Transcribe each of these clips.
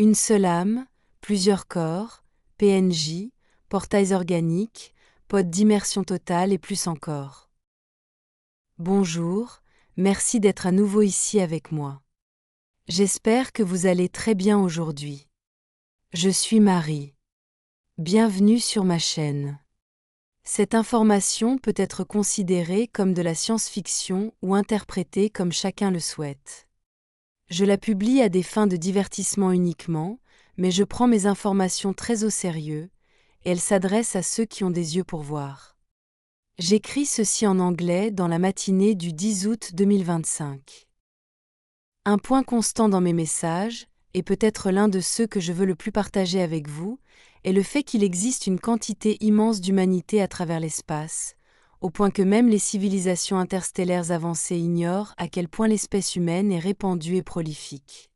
Une seule âme, plusieurs corps, PNJ, portails organiques, pods d'immersion totale et plus encore. Bonjour, merci d'être à nouveau ici avec moi. J'espère que vous allez très bien aujourd'hui. Je suis Marie. Bienvenue sur ma chaîne. Cette information peut être considérée comme de la science-fiction ou interprétée comme chacun le souhaite. Je la publie à des fins de divertissement uniquement, mais je prends mes informations très au sérieux, et elles s'adressent à ceux qui ont des yeux pour voir. J'écris ceci en anglais dans la matinée du 10 août 2025. Un point constant dans mes messages, et peut-être l'un de ceux que je veux le plus partager avec vous, est le fait qu'il existe une quantité immense d'humanité à travers l'espace, au point que même les civilisations interstellaires avancées ignorent à quel point l'espèce humaine est répandue et prolifique.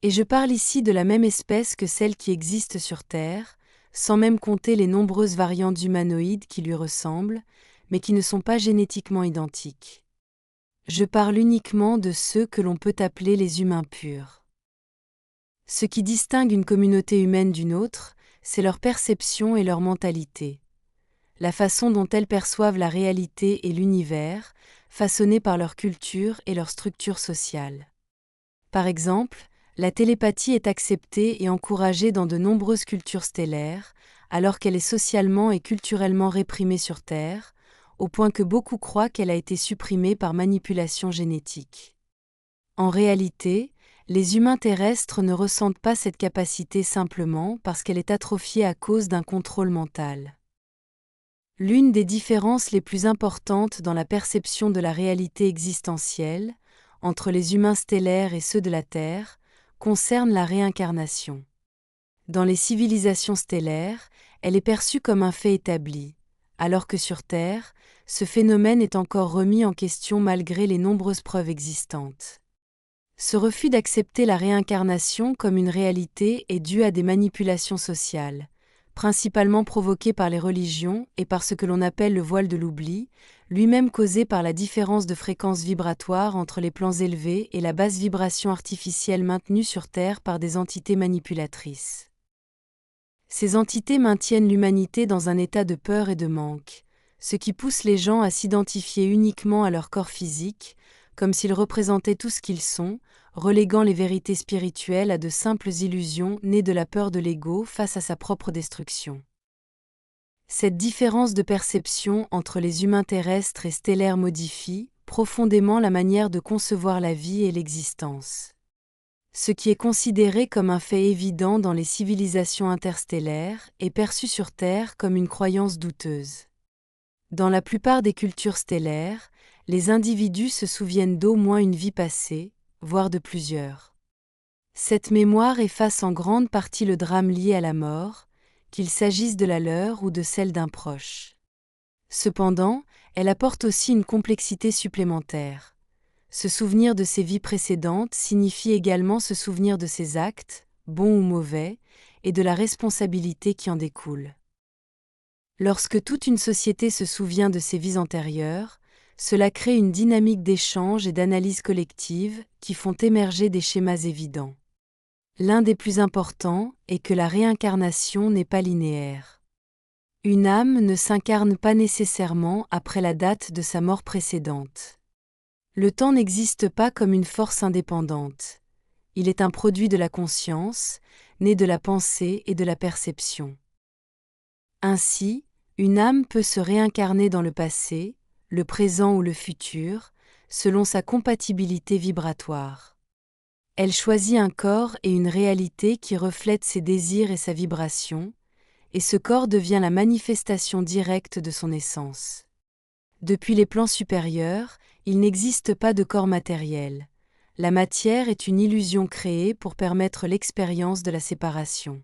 Et je parle ici de la même espèce que celle qui existe sur Terre, sans même compter les nombreuses variantes humanoïdes qui lui ressemblent, mais qui ne sont pas génétiquement identiques. Je parle uniquement de ceux que l'on peut appeler les humains purs. Ce qui distingue une communauté humaine d'une autre, c'est leur perception et leur mentalité. La façon dont elles perçoivent la réalité et l'univers, façonnés par leur culture et leur structure sociale. Par exemple, la télépathie est acceptée et encouragée dans de nombreuses cultures stellaires, alors qu'elle est socialement et culturellement réprimée sur Terre, au point que beaucoup croient qu'elle a été supprimée par manipulation génétique. En réalité, les humains terrestres ne ressentent pas cette capacité simplement parce qu'elle est atrophiée à cause d'un contrôle mental. L'une des différences les plus importantes dans la perception de la réalité existentielle, entre les humains stellaires et ceux de la Terre, concerne la réincarnation. Dans les civilisations stellaires, elle est perçue comme un fait établi, alors que sur Terre, ce phénomène est encore remis en question malgré les nombreuses preuves existantes. Ce refus d'accepter la réincarnation comme une réalité est dû à des manipulations sociales, principalement provoquées par les religions et par ce que l'on appelle le voile de l'oubli, lui-même causé par la différence de fréquence vibratoire entre les plans élevés et la basse vibration artificielle maintenue sur Terre par des entités manipulatrices. Ces entités maintiennent l'humanité dans un état de peur et de manque, ce qui pousse les gens à s'identifier uniquement à leur corps physique, comme s'ils représentaient tout ce qu'ils sont, reléguant les vérités spirituelles à de simples illusions nées de la peur de l'ego face à sa propre destruction. Cette différence de perception entre les humains terrestres et stellaires modifie profondément la manière de concevoir la vie et l'existence. Ce qui est considéré comme un fait évident dans les civilisations interstellaires est perçu sur Terre comme une croyance douteuse. Dans la plupart des cultures stellaires, les individus se souviennent d'au moins une vie passée, voire de plusieurs. Cette mémoire efface en grande partie le drame lié à la mort, qu'il s'agisse de la leur ou de celle d'un proche. Cependant, elle apporte aussi une complexité supplémentaire. Se souvenir de ses vies précédentes signifie également se souvenir de ses actes, bons ou mauvais, et de la responsabilité qui en découle. Lorsque toute une société se souvient de ses vies antérieures, cela crée une dynamique d'échange et d'analyse collective qui font émerger des schémas évidents. L'un des plus importants est que la réincarnation n'est pas linéaire. Une âme ne s'incarne pas nécessairement après la date de sa mort précédente. Le temps n'existe pas comme une force indépendante. Il est un produit de la conscience, né de la pensée et de la perception. Ainsi, une âme peut se réincarner dans le passé, le présent ou le futur, selon sa compatibilité vibratoire. Elle choisit un corps et une réalité qui reflètent ses désirs et sa vibration, et ce corps devient la manifestation directe de son essence. Depuis les plans supérieurs, il n'existe pas de corps matériel. La matière est une illusion créée pour permettre l'expérience de la séparation.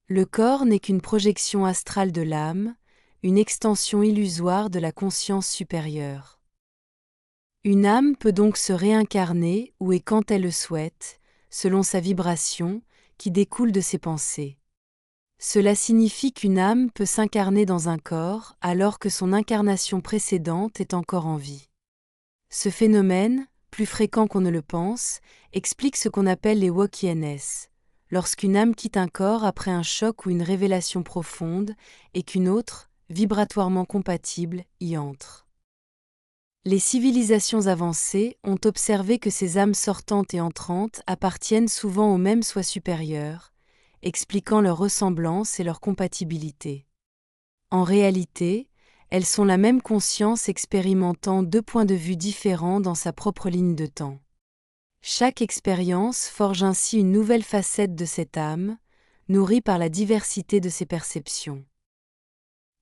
Le corps n'est qu'une projection astrale de l'âme, une extension illusoire de la conscience supérieure. Une âme peut donc se réincarner où et quand elle le souhaite, selon sa vibration, qui découle de ses pensées. Cela signifie qu'une âme peut s'incarner dans un corps alors que son incarnation précédente est encore en vie. Ce phénomène, plus fréquent qu'on ne le pense, explique ce qu'on appelle les wokieness, lorsqu'une âme quitte un corps après un choc ou une révélation profonde, et qu'une autre, vibratoirement compatible, y entre. Les civilisations avancées ont observé que ces âmes sortantes et entrantes appartiennent souvent au même soi supérieur, expliquant leur ressemblance et leur compatibilité. En réalité, elles sont la même conscience expérimentant deux points de vue différents dans sa propre ligne de temps. Chaque expérience forge ainsi une nouvelle facette de cette âme, nourrie par la diversité de ses perceptions.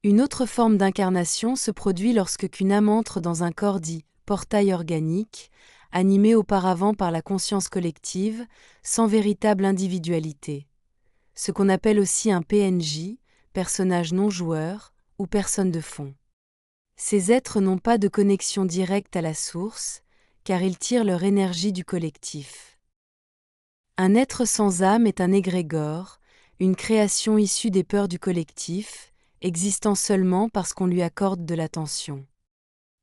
Une autre forme d'incarnation se produit lorsque qu'une âme entre dans un corps dit portail organique, animé auparavant par la conscience collective, sans véritable individualité. Ce qu'on appelle aussi un PNJ, personnage non joueur, ou personne de fond. Ces êtres n'ont pas de connexion directe à la source, car ils tirent leur énergie du collectif. Un être sans âme est un égrégore, une création issue des peurs du collectif, existant seulement parce qu'on lui accorde de l'attention.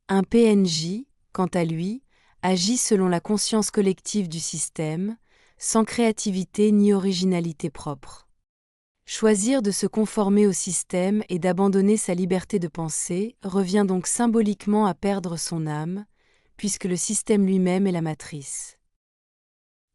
Un PNJ, quant à lui, agit selon la conscience collective du système, sans créativité ni originalité propre. Choisir de se conformer au système et d'abandonner sa liberté de penser revient donc symboliquement à perdre son âme, puisque le système lui-même est la matrice.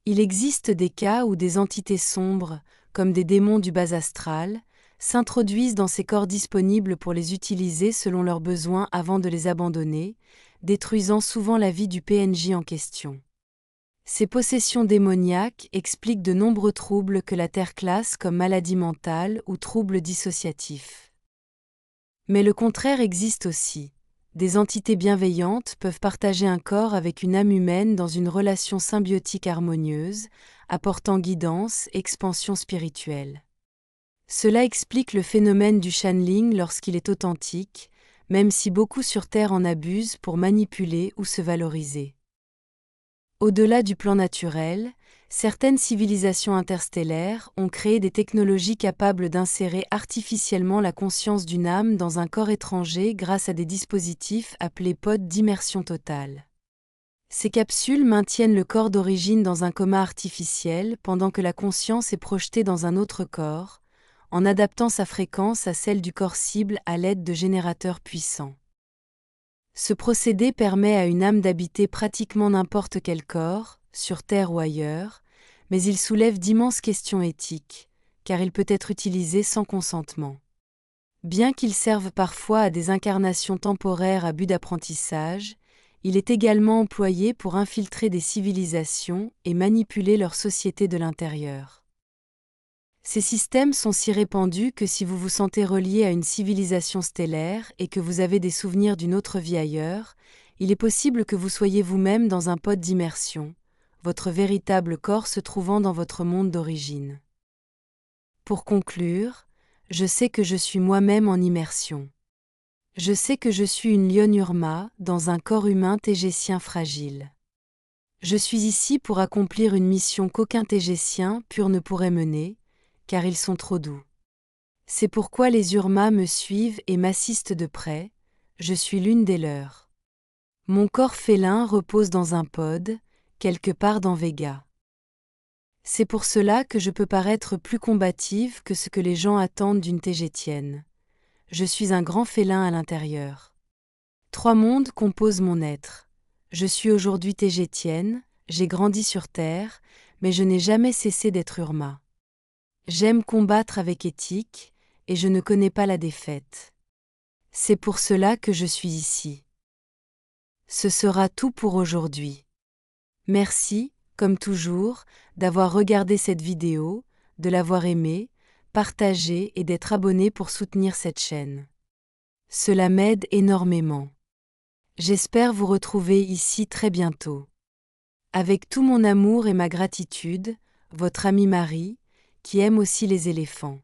Il existe des cas où des entités sombres, comme des démons du bas astral, s'introduisent dans ces corps disponibles pour les utiliser selon leurs besoins avant de les abandonner, détruisant souvent la vie du PNJ en question. Ces possessions démoniaques expliquent de nombreux troubles que la Terre classe comme maladies mentales ou troubles dissociatifs. Mais le contraire existe aussi. Des entités bienveillantes peuvent partager un corps avec une âme humaine dans une relation symbiotique harmonieuse, apportant guidance et expansion spirituelle. Cela explique le phénomène du channeling lorsqu'il est authentique, même si beaucoup sur Terre en abusent pour manipuler ou se valoriser. Au-delà du plan naturel, certaines civilisations interstellaires ont créé des technologies capables d'insérer artificiellement la conscience d'une âme dans un corps étranger grâce à des dispositifs appelés pods d'immersion totale. Ces capsules maintiennent le corps d'origine dans un coma artificiel pendant que la conscience est projetée dans un autre corps, en adaptant sa fréquence à celle du corps cible à l'aide de générateurs puissants. Ce procédé permet à une âme d'habiter pratiquement n'importe quel corps, sur Terre ou ailleurs, mais il soulève d'immenses questions éthiques, car il peut être utilisé sans consentement. Bien qu'il serve parfois à des incarnations temporaires à but d'apprentissage, il est également employé pour infiltrer des civilisations et manipuler leur société de l'intérieur. Ces systèmes sont si répandus que si vous vous sentez relié à une civilisation stellaire et que vous avez des souvenirs d'une autre vie ailleurs, il est possible que vous soyez vous-même dans un pod d'immersion, votre véritable corps se trouvant dans votre monde d'origine. Pour conclure, je sais que je suis moi-même en immersion. Je sais que je suis une lionne Urma dans un corps humain tégécien fragile. Je suis ici pour accomplir une mission qu'aucun tégécien pur ne pourrait mener, car ils sont trop doux. C'est pourquoi les Urmas me suivent et m'assistent de près, je suis l'une des leurs. Mon corps félin repose dans un pod, quelque part dans Vega. C'est pour cela que je peux paraître plus combative que ce que les gens attendent d'une tégétienne. Je suis un grand félin à l'intérieur. 3 mondes composent mon être. Je suis aujourd'hui tégétienne, j'ai grandi sur Terre, mais je n'ai jamais cessé d'être Urma. J'aime combattre avec éthique, et je ne connais pas la défaite. C'est pour cela que je suis ici. Ce sera tout pour aujourd'hui. Merci, comme toujours, d'avoir regardé cette vidéo, de l'avoir aimée, partagée et d'être abonné pour soutenir cette chaîne. Cela m'aide énormément. J'espère vous retrouver ici très bientôt. Avec tout mon amour et ma gratitude, votre amie Marie, qui aime aussi les éléphants.